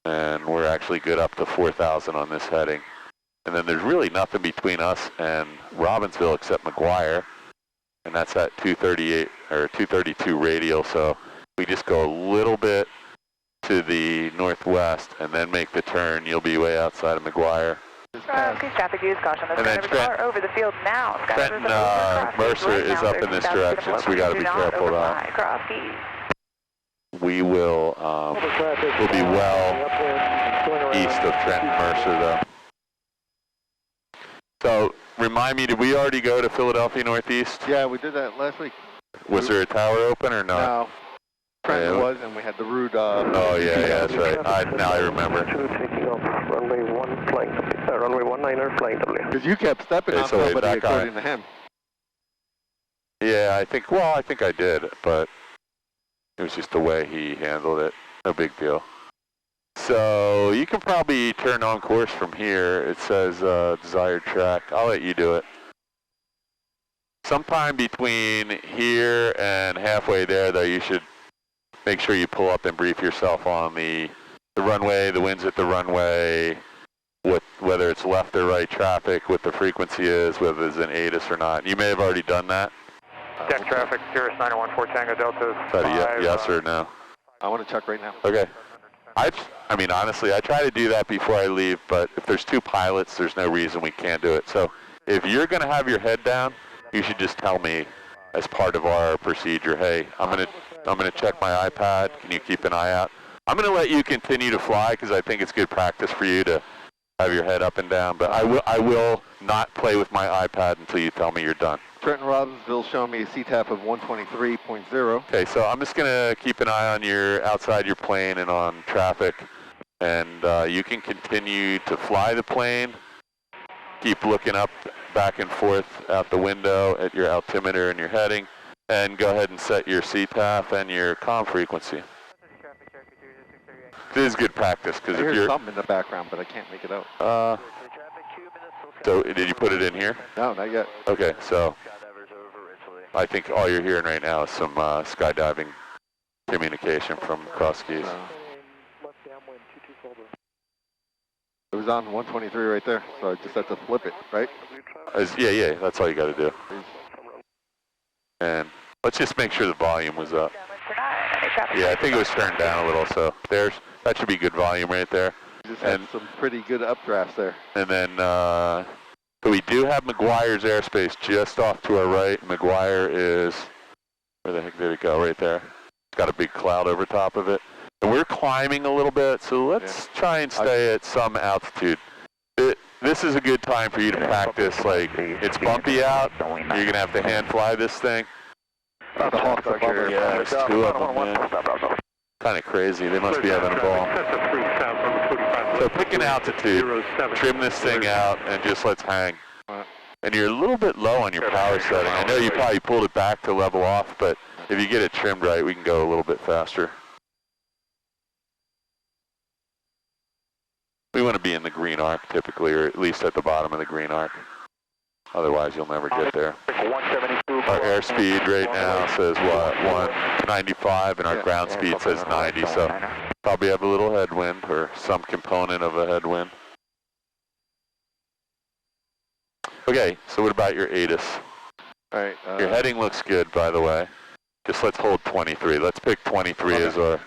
and we're actually good up to 4,000 on this heading. And then there's really nothing between us and Robbinsville except McGuire, and that's at 238 or 232 radial. So we just go a little bit to the northwest and then make the turn. You'll be way outside of McGuire. Please traffic use caution. And then Trent, over the field now. Trenton Mercer is up in this direction, so we got to be careful of that. We will we'll be well east of Trenton Mercer though. So remind me, did we already go to Philadelphia Northeast? Yeah, we did that last week. Was there a tower open or not? No. Trenton was, and we had the route. Oh yeah, that's right. Now I remember. Taking off runway 19 runway 19er flying W. Because you kept stepping on somebody according to him. Yeah, I think I did, but it was just the way he handled it. No big deal. So you can probably turn on course from here. It says desired track. I'll let you do it. Sometime between here and halfway there, though, you should make sure you pull up and brief yourself on the runway, the winds at the runway, whether it's left or right traffic, what the frequency is, whether it's an ATIS or not. You may have already done that. Deck traffic, Cirrus 914 Tango Delta. Is that a yes or no? I want to check right now. Okay. I mean, honestly, I try to do that before I leave, but if there's two pilots, there's no reason we can't do it. So if you're going to have your head down, you should just tell me as part of our procedure, hey, I'm gonna check my iPad. Can you keep an eye out? I'm going to let you continue to fly because I think it's good practice for you to have your head up and down. But I will not play with my iPad until you tell me you're done. Trenton Robbinsville showing me a CTAP of 123.0. Okay, so I'm just going to keep an eye on outside your plane and on traffic. And you can continue to fly the plane. Keep looking up, back and forth out the window at your altimeter and your heading. And go ahead and set your CTAF and your comm frequency. This is good practice because if you're something in the background, but I can't make it out. So did you put it in here? No, not yet. Okay, so I think all you're hearing right now is some skydiving communication from Cross Keys. It was on 123 right there, so I just had to flip it, right? Yeah, that's all you got to do. And let's just make sure the volume was up. Yeah, I think it was turned down a little, so that should be good volume right there. Just had some pretty good updrafts there. And then so we do have McGuire's airspace just off to our right. McGuire is, where the heck did it go? Right there. It's got a big cloud over top of it. And we're climbing a little bit, so let's try and stay at some altitude. This is a good time for you to practice, like, it's bumpy out. You're going to have to hand fly this thing. The Hawks are above us. Yeah, there's two of them, man. Kind of crazy. They must be having a ball. So pick an altitude, trim this thing out, and just let's hang. And you're a little bit low on your power setting. I know you probably pulled it back to level off, but if you get it trimmed right, we can go a little bit faster. We want to be in the green arc typically, or at least at the bottom of the green arc. Otherwise, you'll never get there. Our airspeed right now says what, 195, and our ground speed says 90, so probably have a little headwind or some component of a headwind. Okay, so what about your ATIS? All right. Your heading looks good, by the way. Just let's hold 23. Let's pick 23 as our,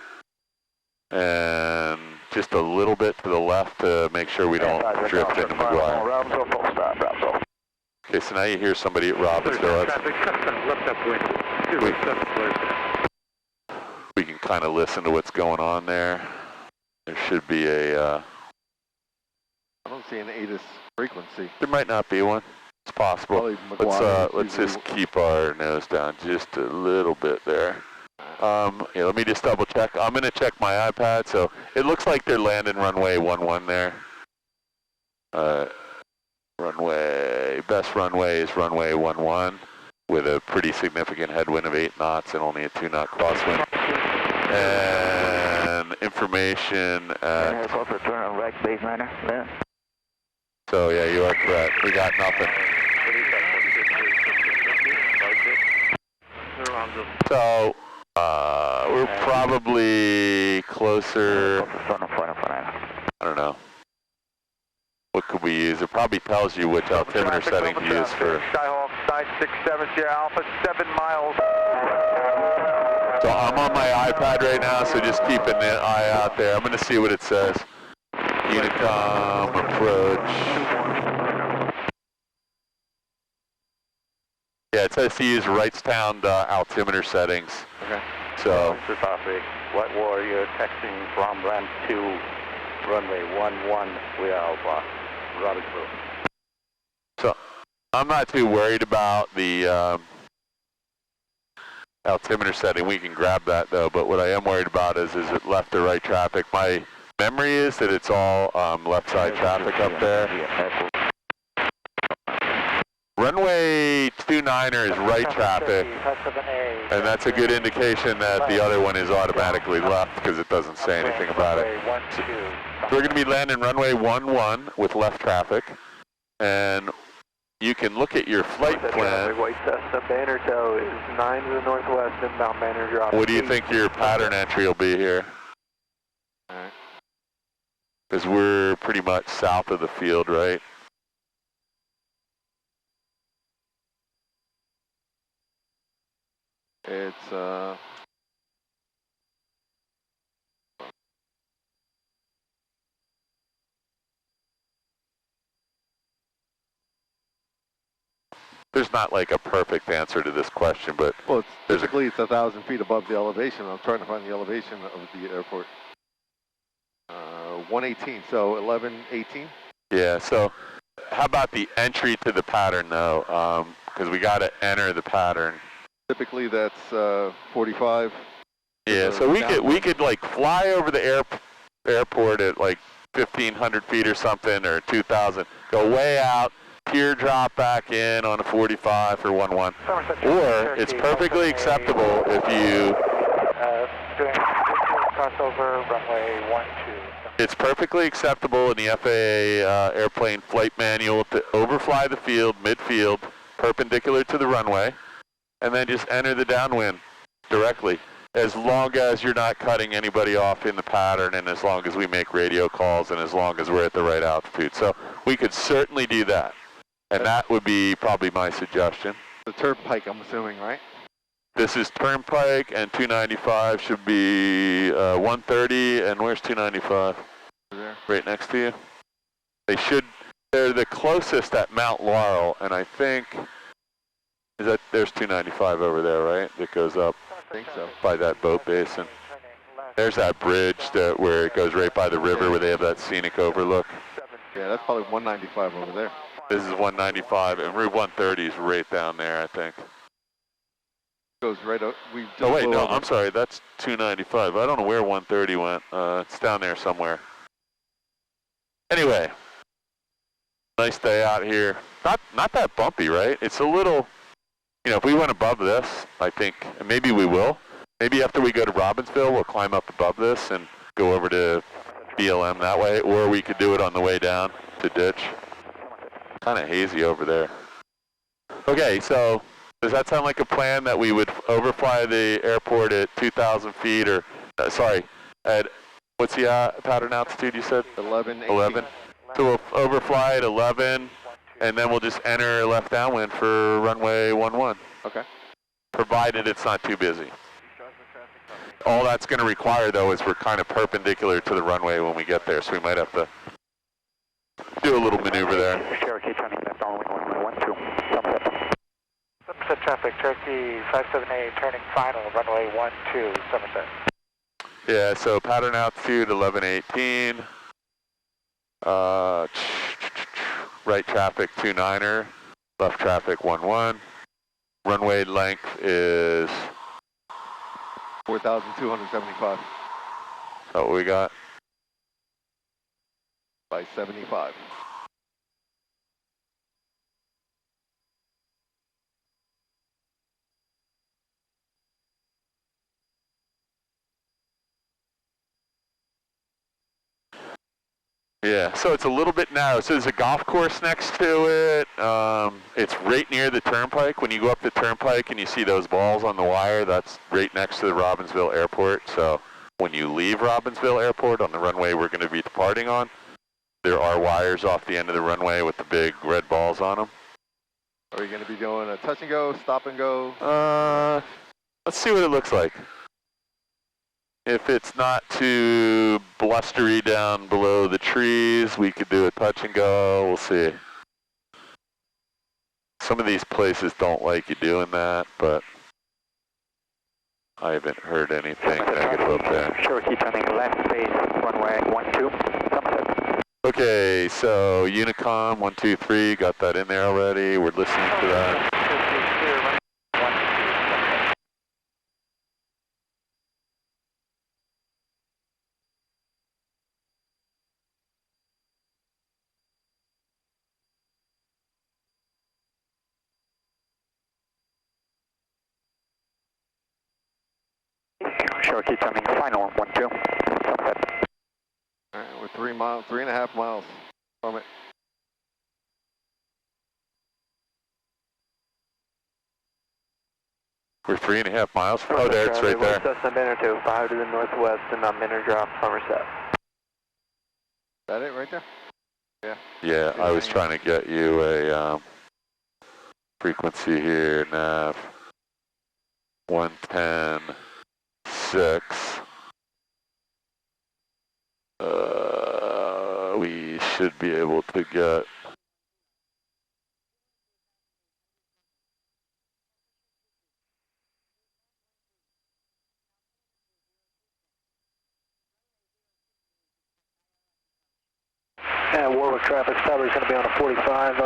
and just a little bit to the left to make sure we don't drift into McGuire. Okay, so now you hear somebody at Robbinsville. We can kind of listen to what's going on there. There should be a... I don't see an ATIS frequency. There might not be one. It's possible. Let's just keep our nose down just a little bit there. Yeah, let me just double check. I'm going to check my iPad. So it looks like they're landing runway 11 there. Best runway is runway 11 with a pretty significant headwind of 8 knots and only a 2-knot crosswind. And information at... So yeah, you are correct. We got nothing. So we're probably closer. because it probably tells you which altimeter setting to use for. Skyhawk 967 Sierra Alpha, 7 miles. So I'm on my iPad right now, so just keep an eye out there. I'm going to see what it says. Unicom approach. Yeah, it says to use Wrightstown altimeter settings. Okay. So. Mr. Topic, White Warrior texting from ramp 2, runway 11, we are Alpha, Robbinsville. So I'm not too worried about the altimeter setting. We can grab that though, but what I am worried about is it left or right traffic? My memory is that it's all left side traffic up there. Runway 29er is right traffic, and that's a good indication that the other one is automatically left because it doesn't say anything about it. So we're going to be landing runway 11 with left traffic, and you can look at your flight plan. White Cessna banner tail is 9 to the northwest, inbound banner drop. What do you think your pattern entry will be here? Alright. Because we're pretty much south of the field, right? It's There's not like a perfect answer to this question, but well, physically it's 1,000 feet above the elevation. I'm trying to find the elevation of the airport. 118, so 1118. yeah. So, how about the entry to the pattern though? Because we got to enter the pattern. Typically that's 45. Yeah. So we could like fly over the airport at like 1,500 feet or something, or 2,000. Go way out. Teardrop back in on a 45 for 11, or it's perfectly acceptable if you. Doing crossover runway 12. It's perfectly acceptable in the FAA airplane flight manual to overfly the field midfield, perpendicular to the runway, and then just enter the downwind directly. As long as you're not cutting anybody off in the pattern, and as long as we make radio calls, and as long as we're at the right altitude. So we could certainly do that. And that would be probably my suggestion. The turnpike, I'm assuming, right? This is Turnpike, and 295 should be 130, and where's 295? There. Right next to you. They're the closest at Mount Laurel, and I think, there's 295 over there, right? That goes up I think so. by that boat basin. There's that bridge where it goes right by the river where they have that scenic overlook. Yeah, that's probably 195 over there. This is 195, and Route 130 is right down there, I think. Goes right up. We just Oh wait, flew no, over. I'm sorry, that's 295. I don't know where 130 went. It's down there somewhere. Anyway, nice day out here. Not that bumpy, right? It's a little, if we went above this, I think, and maybe we will. Maybe after we go to Robbinsville, we'll climb up above this and go over to BLM that way, or we could do it on the way down to Ditch. Kind of hazy over there. Okay, so does that sound like a plan that we would overfly the airport at 2,000 feet, or at what's the pattern altitude you said? 11. So we'll overfly at 11, and then we'll just enter left downwind for runway 11. Okay. Provided it's not too busy. All that's going to require though is we're kind of perpendicular to the runway when we get there, so we might have to do a little maneuver there. Cherokee turning left on runway 12. Somerset traffic, Cherokee 578 turning final, runway 12, Somerset. Yeah, so pattern altitude 1118. Right traffic 29er, left traffic 11. Runway length is 4,275 what we got. by 75. Yeah, so it's a little bit narrow. So there's a golf course next to it. It's right near the turnpike. When you go up the turnpike and you see those balls on the wire, that's right next to the Robbinsville Airport. So when you leave Robbinsville Airport on the runway we're going to be departing on, There are wires off the end of the runway with the big red balls on them. Are we going to be doing a touch and go, stop and go? Let's see what it looks like. If it's not too blustery down below the trees, we could do a touch and go. We'll see. Some of these places don't like you doing that, but I haven't heard anything negative up there. Cherokee turning left base, runway 12, Somerset. Okay, so Unicom 123, got that in there already. We're listening to that. Cherokee turning final 12, Somerset. All right, we're 3.5 miles from it. We're 3.5 miles. Oh, there, it's right there. Cessna Banner 2, 5 to the northwest and on Minor Drop, Somerset. Is that it right there? Yeah. Yeah, I was trying to get you a frequency here, nav 110.6. We should be able to get Warwick traffic, Stubber's going to be on a 45.